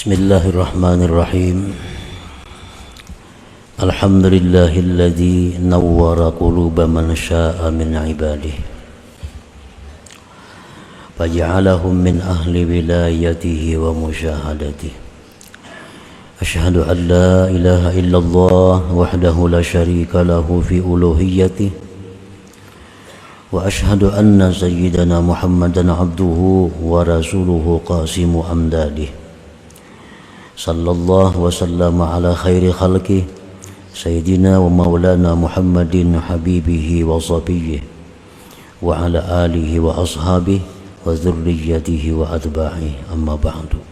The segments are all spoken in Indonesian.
Bismillahirrahmanirrahim. Alhamdulillahilladzi nawwara quluba man syaa'a min ibadihi faj'alahum min ahli wilayatihi wa musyahadatihi. Asyhadu an la ilaha illallah wahdahu la syarika lahu fi uluhiyyatihi wa asyhadu anna sayyidana Muhammadan abduhu wa rasuluhu qasimu amdadih. Sallallahu wa sallama ala khairi khalqih Sayyidina wa maulana Muhammadin habibihi wa sabiyyih wa ala alihi wa ashabihi wa dzurriyyatihi wa atba'ihi, amma ba'du.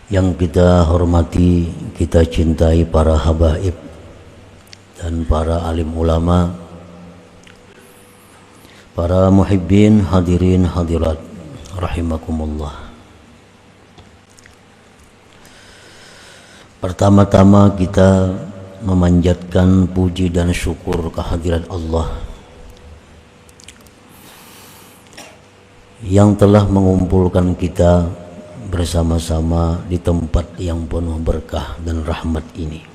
Yang kita hormati, kita cintai para habaib dan para alim ulama, para muhibbin, hadirin hadirat rahimakumullah. Pertama-tama kita memanjatkan puji dan syukur kehadirat Allah yang telah mengumpulkan kita bersama-sama di tempat yang penuh berkah dan rahmat ini.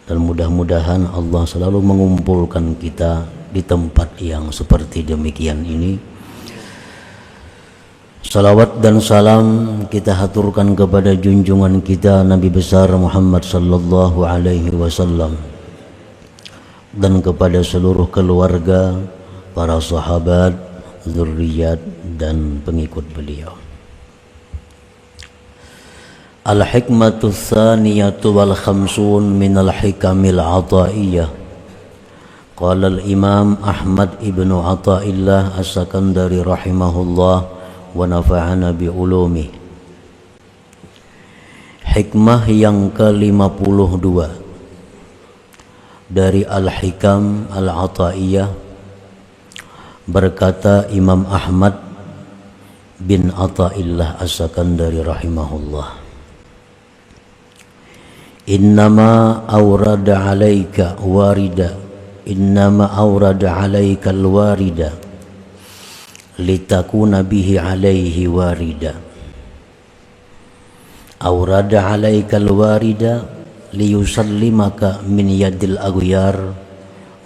Dan mudah-mudahan Allah selalu mengumpulkan kita di tempat yang seperti demikian ini. Salawat dan salam kita haturkan kepada junjungan kita Nabi besar Muhammad sallallahu alaihi wasallam dan kepada seluruh keluarga, para sahabat, zurriyat dan pengikut beliau. Al-hikmatu tsaniyatu wal khamsun minal hikamil ataiyah. Qala al-imam Ahmad ibnu Athaillah as-Sakandari rahimahullah wa nafa'ana bi ulumi. Hikmah yang ke-52 dari Al-Hikam Al-Ataiyah, berkata Imam Ahmad bin Athaillah as-Sakandari rahimahullah, innama awrada alaika warida, innama awrada alaika al-warida litakuna bihi alaihi warida. Awrada alaika al-warida liyusallimaka min yadil aghyar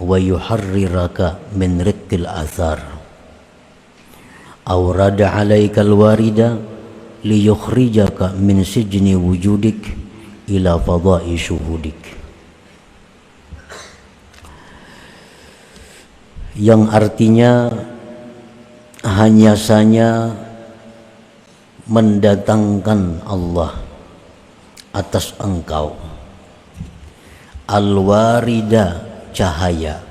wa yuharriraka min riqqil athar. Awrada alaika al-warida liyukhrijaka min sijni wujudik ila fadai syuhudik. Yang artinya hanya saja mendatangkan Allah atas engkau al-warida, cahaya,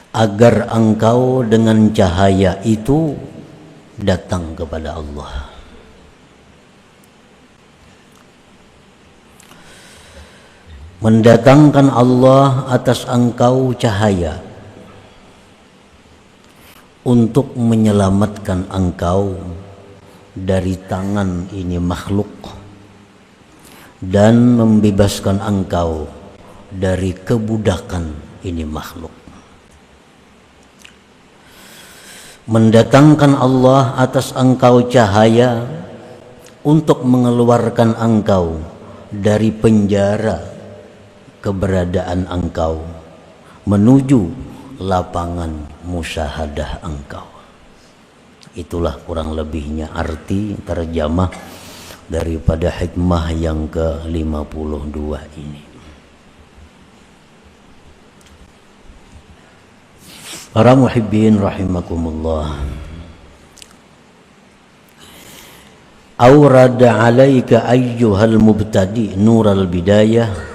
agar engkau dengan cahaya itu datang kepada Allah. Mendatangkan Allah atas engkau cahaya untuk menyelamatkan engkau dari tangan ini makhluk dan membebaskan engkau dari kebudakan ini makhluk. Mendatangkan Allah atas engkau cahaya untuk mengeluarkan engkau dari penjara keberadaan engkau menuju lapangan musyahadah engkau. Itulah kurang lebihnya arti terjemah daripada hikmah yang ke-52 ini. Para muhibbin rahimakumullah, awrada alaika ayyuhal mubtadi nural bidayah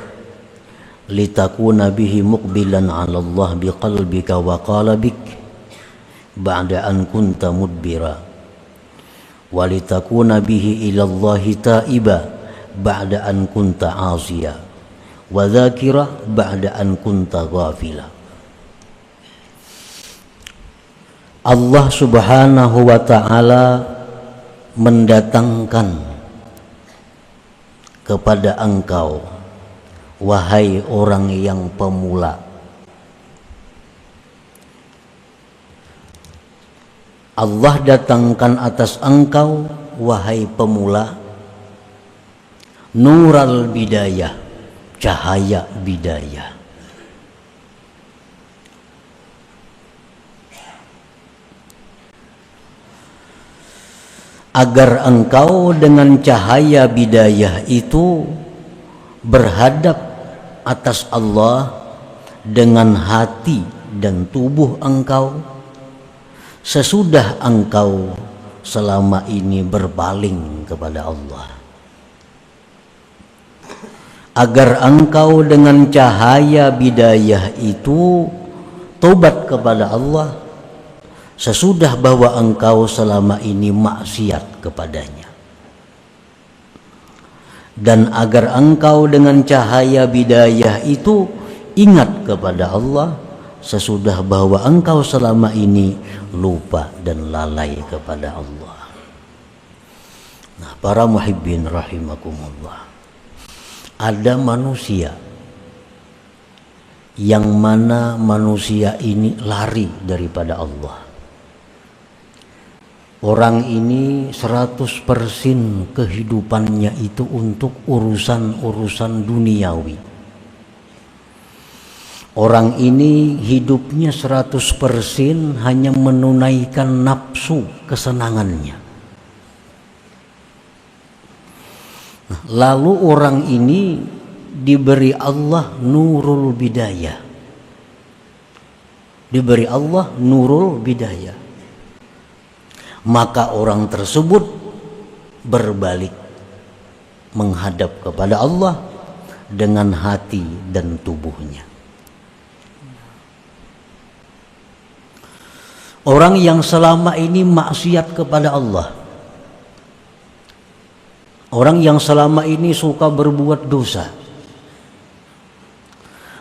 litakuna bihi muqbilan 'ala Allah biqalbika wa qalbik ba'da an kunta mudbira wa litakuna bihi ila Allah taiba ba'da an kunta 'asiya wa dzakira ba'da an kunta ghafila. Allah Subhanahu wa taala mendatangkan kepada engkau, wahai orang yang pemula, Allah datangkan atas engkau wahai pemula nural bidayah, cahaya bidayah. Agar engkau dengan cahaya bidayah itu berhadap atas Allah dengan hati dan tubuh engkau sesudah engkau selama ini berpaling kepada Allah. Agar engkau dengan cahaya bidayah itu tobat kepada Allah sesudah bahwa engkau selama ini maksiat kepadanya, dan agar engkau dengan cahaya bidayah itu ingat kepada Allah sesudah bahwa engkau selama ini lupa dan lalai kepada Allah. Nah, para muhibbin rahimakumullah, ada manusia yang mana manusia ini lari daripada Allah. Orang ini 100% kehidupannya itu untuk urusan-urusan duniawi. Orang ini hidupnya 100% hanya menunaikan nafsu kesenangannya. Lalu orang ini diberi Allah nurul bidayah. Diberi Allah nurul bidayah. Maka orang tersebut berbalik menghadap kepada Allah dengan hati dan tubuhnya. Orang yang selama ini maksiat kepada Allah, orang yang selama ini suka berbuat dosa,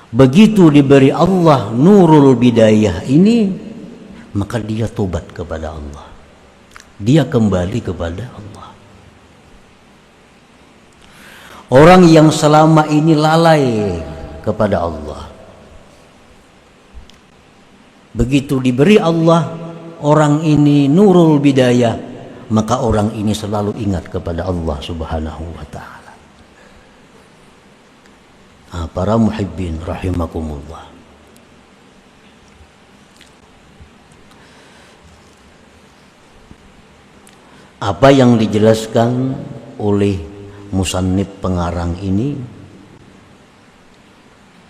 begitu diberi Allah nurul bidayah ini, maka dia tobat kepada Allah. Dia kembali kepada Allah. Orang yang selama ini lalai kepada Allah, begitu diberi Allah orang ini nurul bidayah, maka orang ini selalu ingat kepada Allah Subhanahu wa ta'ala. Nah, para muhibbin rahimakumullah, apa yang dijelaskan oleh musannif pengarang ini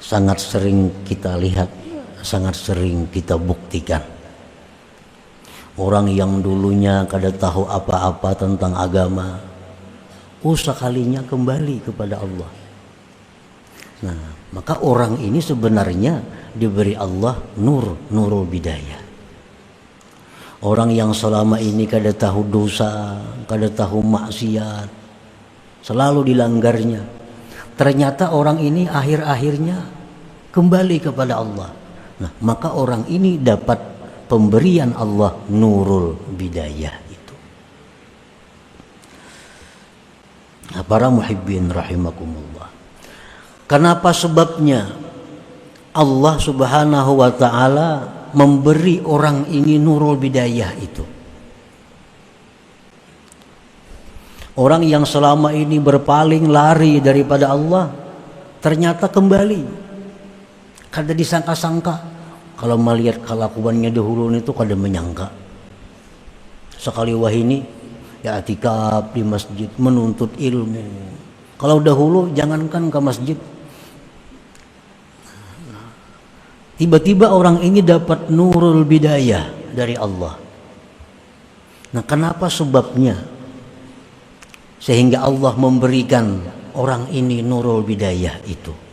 sangat sering kita lihat, sangat sering kita buktikan. Orang yang dulunya kada tahu apa-apa tentang agama, sekalinya kembali kepada Allah. Nah, maka orang ini sebenarnya diberi Allah nurul bidayah. Orang yang selama ini kada tahu dosa, kada tahu maksiat, selalu dilanggarnya, ternyata orang ini akhir-akhirnya kembali kepada Allah. Nah, maka orang ini dapat pemberian Allah nurul bidayah itu. Nah, para muhibbin rahimakumullah, kenapa sebabnya Allah Subhanahu wa ta'ala memberi orang ini nurul bidayah itu? Orang yang selama ini berpaling lari daripada Allah, ternyata kembali. Kada disangka-sangka. Kalau melihat kelakuannya dahulu itu kada menyangka. Sekali wahini ya atikaf di masjid, menuntut ilmu. Kalau dahulu jangankan ke masjid, tiba-tiba orang ini dapat nurul bidayah dari Allah. Nah, kenapa sebabnya sehingga Allah memberikan orang ini nurul bidayah itu?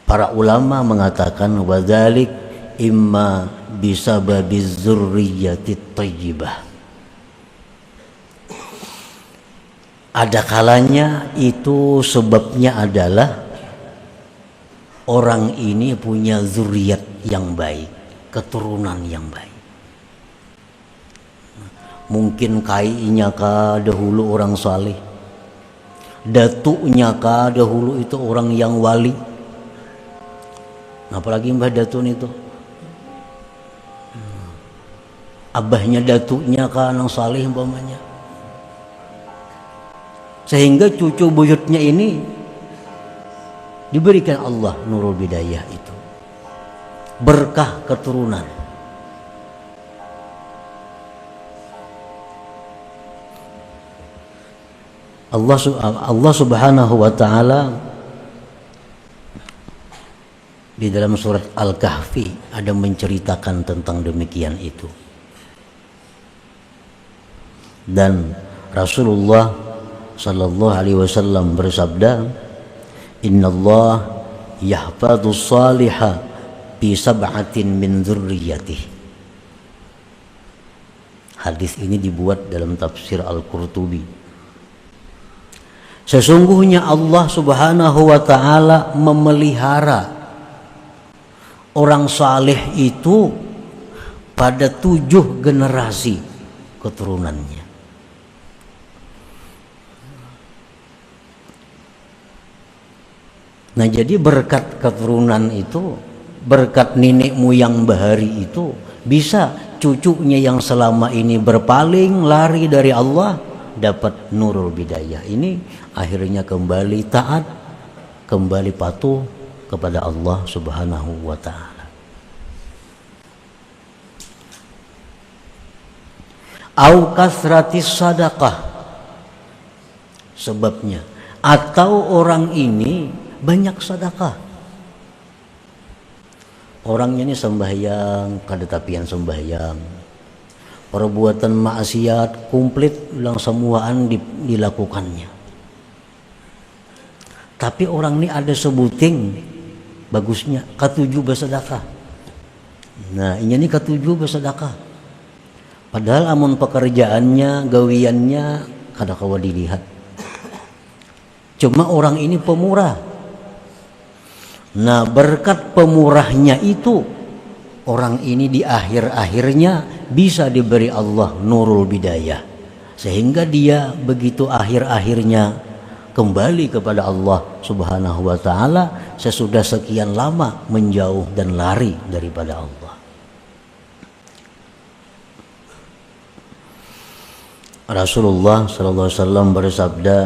Para ulama mengatakan wadzalik imma bisababiz dzurriyyatit thayyibah. Ada kalanya itu sebabnya adalah orang ini punya zuriat yang baik, keturunan yang baik. Mungkin kainya kah dahulu orang saleh, datuknya kah dahulu itu orang yang wali. Apalagi Mbah Datun itu abahnya datuknya kan yang saleh umpamanya, sehingga cucu buyutnya ini diberikan Allah nurul bidayah itu, berkah keturunan. Allah Subhanahu wa taala di dalam surat Al-Kahfi ada menceritakan tentang demikian itu. Dan Rasulullah sallallahu alaihi wasallam bersabda, "Innallah yahfadzus salihah bi sab'atin min dzurriyyatihi." Hadis ini dibuat dalam tafsir Al-Qurtubi. Sesungguhnya Allah Subhanahu wa taala memelihara orang saleh itu pada 7 generasi keturunannya. Nah, jadi berkat keturunan itu, berkat nenek moyang bahari itu, bisa cucunya yang selama ini berpaling lari dari Allah dapat nurul bidayah ini, akhirnya kembali taat, kembali patuh kepada Allah Subhanahu wa taala. Au kasratis sadaqah, sebabnya, atau orang ini banyak sedekah. Orangnya ini sembahyang, kada tapian sembahyang, perbuatan maksiat komplit ulang semuaan dilakukannya. Tapi orang ini ada sebuting bagusnya ketujuh bersedekah. Nah, ini ketujuh bersedekah. Padahal amun pekerjaannya, gawiannya kada kawa dilihat. Cuma orang ini pemurah. Nah, berkat pemurahnya itu, orang ini di akhir-akhirnya bisa diberi Allah nurul bidayah, sehingga dia begitu akhir-akhirnya kembali kepada Allah Subhanahu wa taala sesudah sekian lama menjauh dan lari daripada Allah. Rasulullah sallallahu alaihi wasallam bersabda,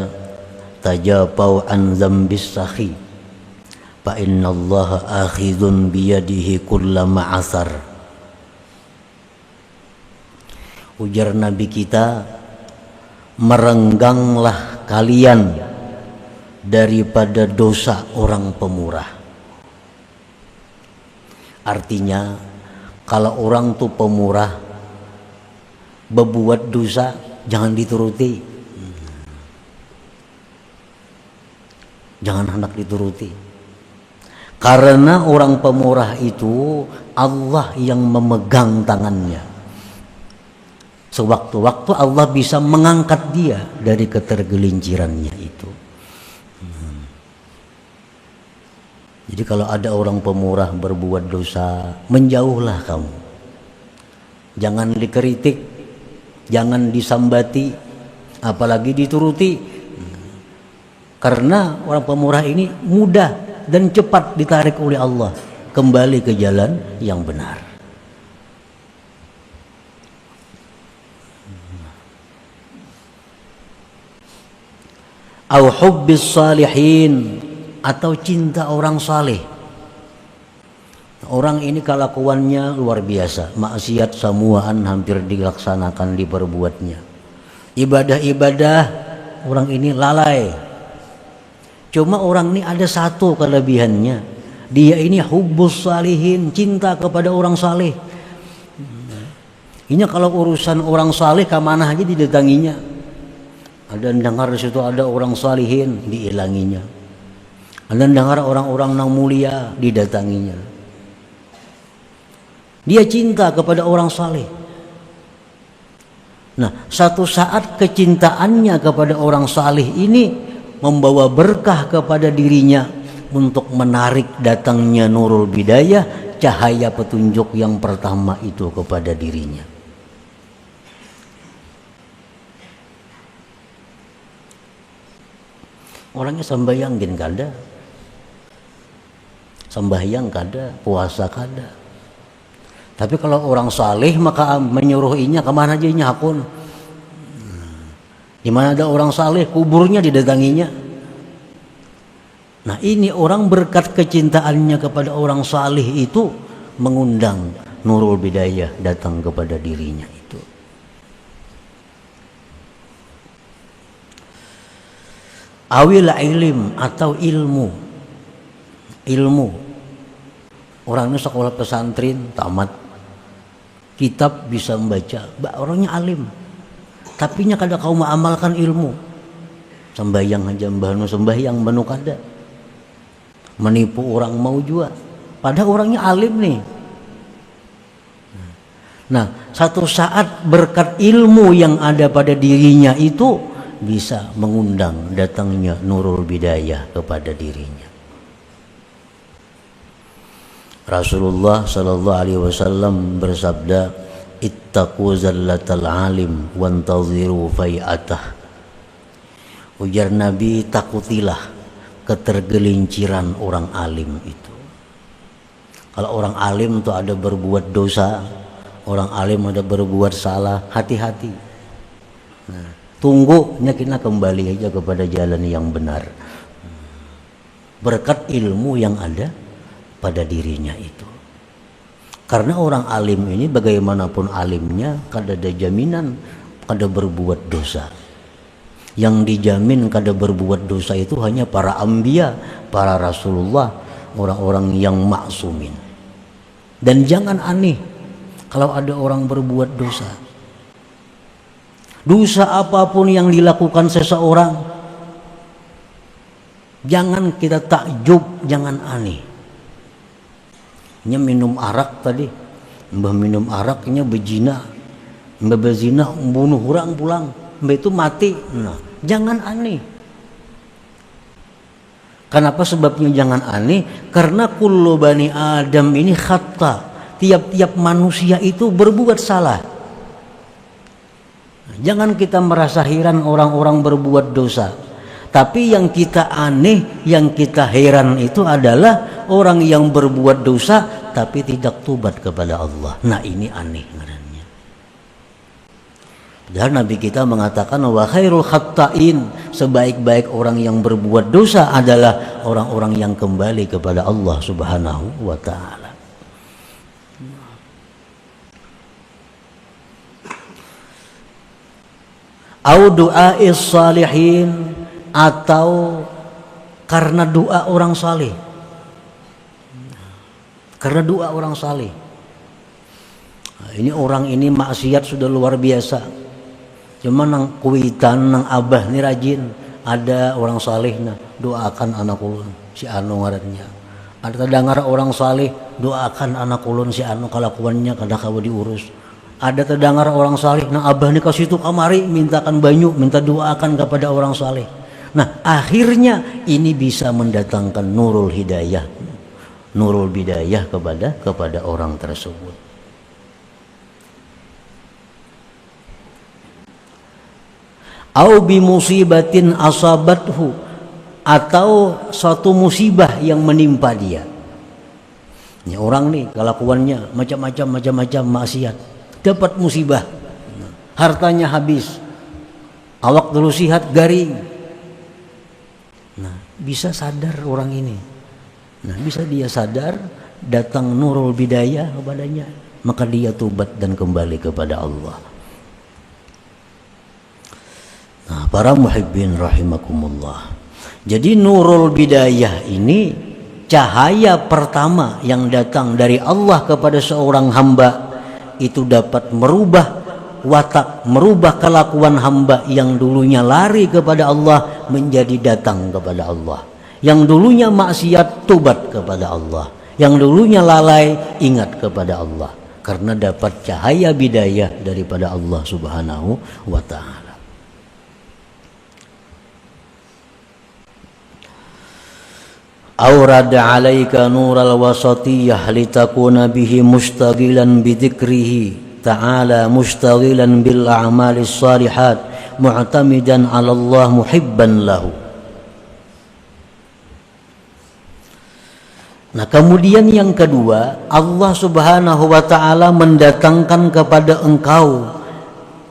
"Tajapau an dzambis sakhi fa innallaha akhidun biyadihi kullama asar." Ujar Nabi kita, merengganglah kalian daripada dosa orang pemurah. Artinya, kalau orang tuh pemurah berbuat dosa, jangan dituruti, jangan hendak dituruti. Karena orang pemurah itu Allah yang memegang tangannya. Sewaktu-waktu Allah bisa mengangkat dia dari ketergelincirannya itu. Jadi kalau ada orang pemurah berbuat dosa, menjauhlah kamu. Jangan dikritik, jangan disambati, apalagi dituruti. Karena orang pemurah ini mudah dan cepat ditarik oleh Allah kembali ke jalan yang benar. Au hubbis salihin, atau cinta orang saleh. Orang ini kelakuannya luar biasa, maksiat semuaan hampir dilaksanakan, diperbuatnya. Ibadah-ibadah orang ini lalai. Cuma orang ini ada satu kelebihannya, dia ini hubbus salihin, cinta kepada orang saleh. Ini kalau urusan orang saleh ke mana aja didatanginya. Ada dengar di situ ada orang salihin, diilanginya. Ada dengar orang-orang yang mulia, didatanginya. Dia cinta kepada orang saleh. Nah, satu saat kecintaannya kepada orang saleh ini membawa berkah kepada dirinya untuk menarik datangnya nurul bidayah, cahaya petunjuk yang pertama itu kepada dirinya. Orangnya sembahyang gin kada, sembahyang kada, puasa kada, Tapi kalau orang saleh maka menyuruhinya kemana aja hakun. Di mana ada orang saleh kuburnya didatanginya. Nah ini orang berkat kecintaannya kepada orang saleh itu mengundang Nurul Bidayah datang kepada dirinya itu. Awil ilim atau ilmu. Orangnya sekolah pesantren tamat, kitab bisa membaca, orangnya alim. Tapi nya kada kau mengamalkan ilmu. Sembahyang aja mbahnu sembahyang banu kada. Menipu orang mau juga. Padahal orangnya alim nih. Nah, satu saat berkat ilmu yang ada pada dirinya itu bisa mengundang datangnya Nurul Bidayah kepada dirinya. Rasulullah sallallahu alaihi wasallam bersabda, "Ittaqu zallatal alim wantaziru fai'atah." Ujar Nabi, takutilah ketergelinciran orang alim itu. Kalau orang alim itu ada berbuat dosa, orang alim ada berbuat salah, hati-hati. Nah, tunggu kita kembali aja kepada jalan yang benar. Berkat ilmu yang ada pada dirinya itu. Karena orang alim ini bagaimanapun alimnya kada ada jaminan kada berbuat dosa. Yang dijamin kada berbuat dosa itu hanya para anbiya, para rasulullah, orang-orang yang maksumin. Dan jangan aneh kalau ada orang berbuat dosa. Dosa apapun yang dilakukan seseorang, jangan kita takjub, jangan aneh. Nya minum arak tadi, mbah minum araknya bezina, mbah bezina bunuh orang pulang, mbah itu mati. Nah, jangan aneh. Kenapa sebabnya jangan aneh? Karena kullu bani Adam ini khata. Tiap-tiap manusia itu berbuat salah. Jangan kita merasa heran orang-orang berbuat dosa. Tapi yang kita aneh, yang kita heran itu adalah orang yang berbuat dosa tapi tidak tobat kepada Allah. Nah ini aneh ngarannya. Dan Nabi kita mengatakan wa khairul khatta'in, sebaik-baik orang yang berbuat dosa adalah orang-orang yang kembali kepada Allah Subhanahu wa taala. Au du'a'is salihin, atau karena doa orang saleh. Karena doa orang saleh. Nah, ini orang ini maksiat sudah luar biasa. Cuma nang kuitan nang abah ini rajin. Ada orang saleh nah doakan anak ulun si anu ngarannya. Ada terdengar orang saleh doakan anak ulun si anu kalakuannya kada kawa diurus. Ada terdengar orang saleh nang abah ni kasih tu kamari mintakan banyu, minta doakan kepada orang saleh. Nah, akhirnya ini bisa mendatangkan nurul hidayah, nurul bidayah kepada orang tersebut. Au bi musibatin asabathu, atau suatu musibah yang menimpa dia. Ini orang nih kelakuannya macam-macam maksiat, dapat musibah, hartanya habis, awak dulu sihat garing. Nah, bisa sadar orang ini. Nah, bisa dia sadar, datang nurul bidayah kepadanya, maka dia tobat dan kembali kepada Allah. Nah, para muhibbin rahimakumullah. Jadi nurul bidayah ini cahaya pertama yang datang dari Allah kepada seorang hamba, itu dapat merubah watak, merubah kelakuan hamba yang dulunya lari kepada Allah menjadi datang kepada Allah. Yang dulunya maksiat tobat kepada Allah. Yang dulunya lalai ingat kepada Allah. Karena dapat cahaya bidayah daripada Allah Subhanahu wa ta'ala. Aurada alaika nural wasatiyah litakuna bihi mustaqilan bidhikrihi ta'ala mushtaghilan bil a'malis salihat mu'tamidan 'ala Allah muhibban lahu. Nah, kemudian yang kedua, Allah Subhanahu wa taala mendatangkan kepada engkau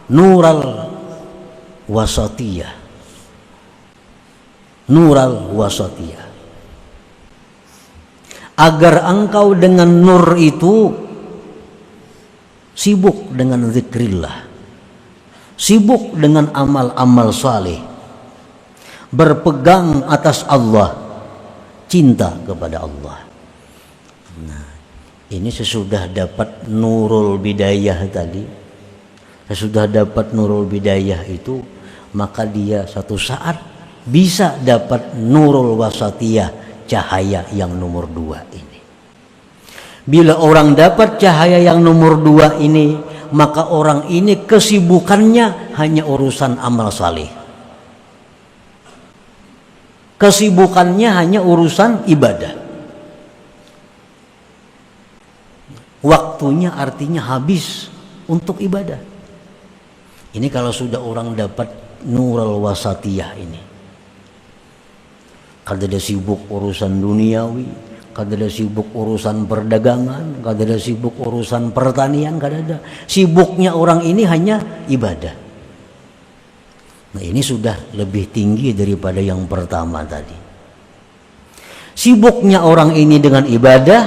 nural wasatiyah. Nural wasatiyah. Agar engkau dengan nur itu sibuk dengan zikrillah, sibuk dengan amal-amal saleh, berpegang atas Allah, cinta kepada Allah. Nah, ini sesudah dapat nurul bidayah tadi, sesudah dapat nurul bidayah itu, maka dia satu saat bisa dapat nurul wasatiyah, cahaya yang nomor 2 ini. Bila orang dapat cahaya yang nomor 2 ini, maka orang ini kesibukannya hanya urusan amal saleh. Kesibukannya hanya urusan ibadah. Waktunya artinya habis untuk ibadah. Ini kalau sudah orang dapat nurul wasatiyah ini. Kada ada sibuk urusan duniawi, kada ada sibuk urusan perdagangan, kada ada sibuk urusan pertanian, kada ada. Sibuknya orang ini hanya ibadah. Nah, ini sudah lebih tinggi daripada yang pertama tadi. Sibuknya orang ini dengan ibadah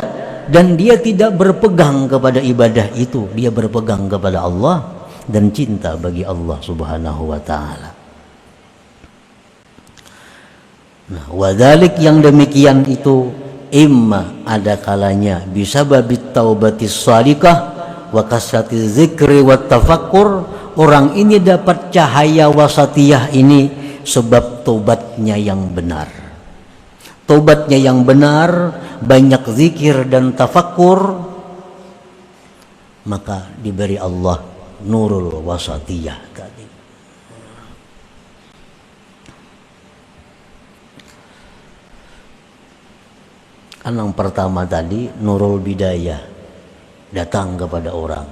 dan dia tidak berpegang kepada ibadah itu, dia berpegang kepada Allah dan cinta bagi Allah Subhanahu wa taala. Nah, wadalik yang demikian itu imma ada kalanya bisa babit taubatis salikah wa kasrati zikri wa tafakkur. Orang ini dapat cahaya wasatiyah ini sebab tobatnya yang benar. Tobatnya yang benar, banyak zikir dan tafakkur, maka diberi Allah nurul wasatiyah tadi. Yang pertama tadi nurul bidayah datang kepada orang,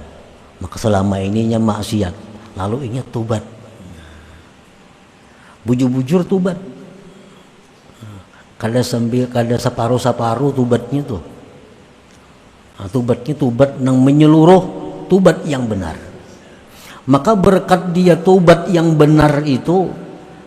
maka selama ininya maksiat, lalu ingat tobat, bujur-bujur tobat. Kada separuh-separuh tobatnya tuh. Nah, tobatnya tobat yang menyeluruh, tobat yang benar. Maka berkat dia tobat yang benar itu,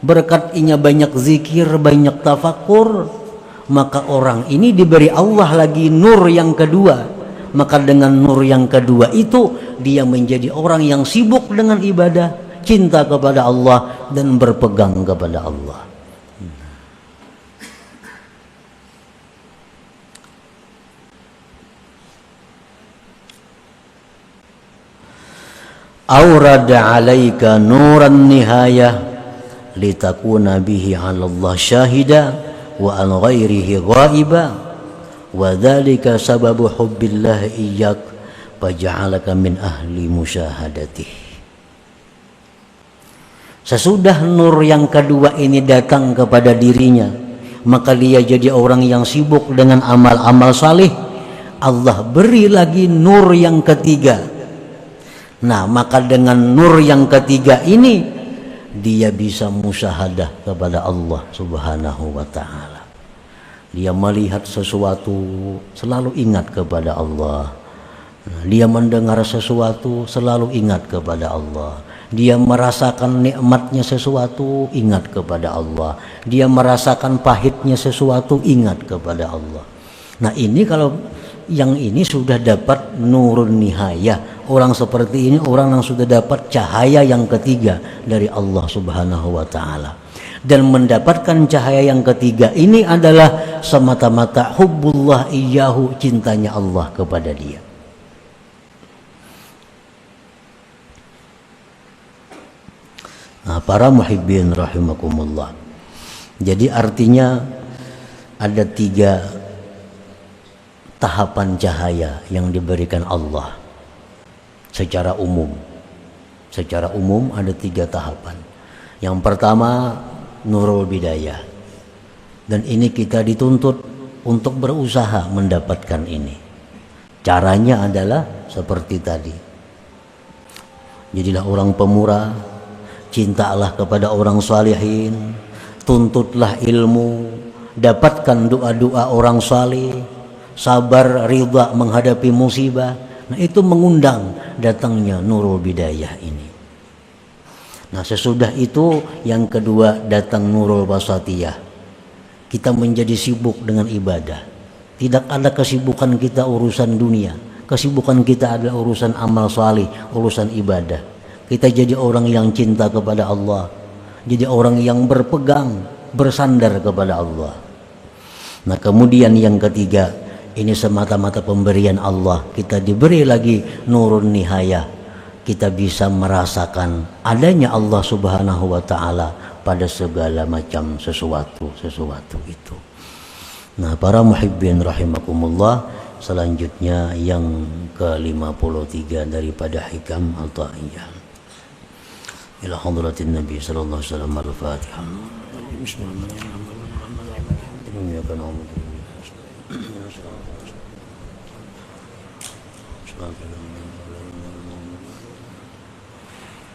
berkat inya banyak zikir, banyak tafakur, maka orang ini diberi Allah lagi nur yang kedua. Maka dengan nur yang kedua itu dia menjadi orang yang sibuk dengan ibadah, cinta kepada Allah dan berpegang kepada Allah. Aurada alaika nuran nihayah litakuna bihi 'ala Allah syahida wa an ghairihi ghaiba wa dzalika sababu hubbillah iyyak faj'alaka min ahli musyahadatih. Sesudah nur yang kedua ini datang kepada dirinya, maka dia jadi orang yang sibuk dengan amal-amal saleh. Allah beri lagi nur yang ketiga. Nah, maka dengan nur yang ketiga ini dia bisa musyahadah kepada Allah Subhanahu wa taala. Dia melihat sesuatu selalu ingat kepada Allah. Dia mendengar sesuatu selalu ingat kepada Allah. Dia merasakan nikmatnya sesuatu ingat kepada Allah. Dia merasakan pahitnya sesuatu ingat kepada Allah. Nah, ini kalau yang ini sudah dapat nurun nihayah. Orang seperti ini orang yang sudah dapat cahaya yang ketiga dari Allah Subhanahu wa taala. Dan mendapatkan cahaya yang ketiga ini adalah semata-mata hubbullah iyyahu, cintanya Allah kepada dia. Nah, para muhibbin rahimakumullah. Jadi artinya ada 3 tahapan cahaya yang diberikan Allah secara umum. Secara umum ada 3 tahapan. Yang pertama nurul bidayah. Dan ini kita dituntut untuk berusaha mendapatkan ini. Caranya adalah seperti tadi. Jadilah orang pemurah, cintalah kepada orang salihin, tuntutlah ilmu, dapatkan doa-doa orang saleh, sabar, ridha menghadapi musibah. Nah, itu mengundang datangnya Nurul Bidayah ini. Nah, sesudah itu yang kedua datang Nurul Wasatiyah. Kita menjadi sibuk dengan ibadah. Tidak ada kesibukan kita urusan dunia. Kesibukan kita adalah urusan amal salih, urusan ibadah. Kita jadi orang yang cinta kepada Allah. Jadi orang yang berpegang, bersandar kepada Allah. Nah, kemudian yang ketiga, ini semata-mata pemberian Allah. Kita diberi lagi nurun nihayah. Kita bisa merasakan adanya Allah Subhanahu wa taala pada segala macam sesuatu itu. Nah, para muhibbin rahimakumullah, selanjutnya yang ke-53 daripada hikam Athaiyah. Ila hadratin Nabi sallallahu alaihi wasallam al-Fatihah. Bismillahirrahmanirrahim.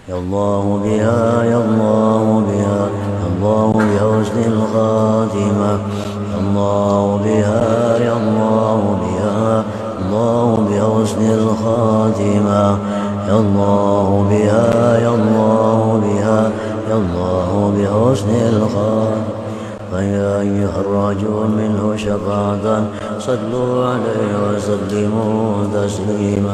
Ya Allah biha, ya Allah biha, ya Allah bi husnil khatimah. Ya Allah biha, ya Allah biha, Allah bi husnil khatimah. Ya Allah biha, ya Allah biha, ya Allah bi husnil khatimah. فيا أيها الراجون منه شفاعة صلوا عليه وسلموا تسليما.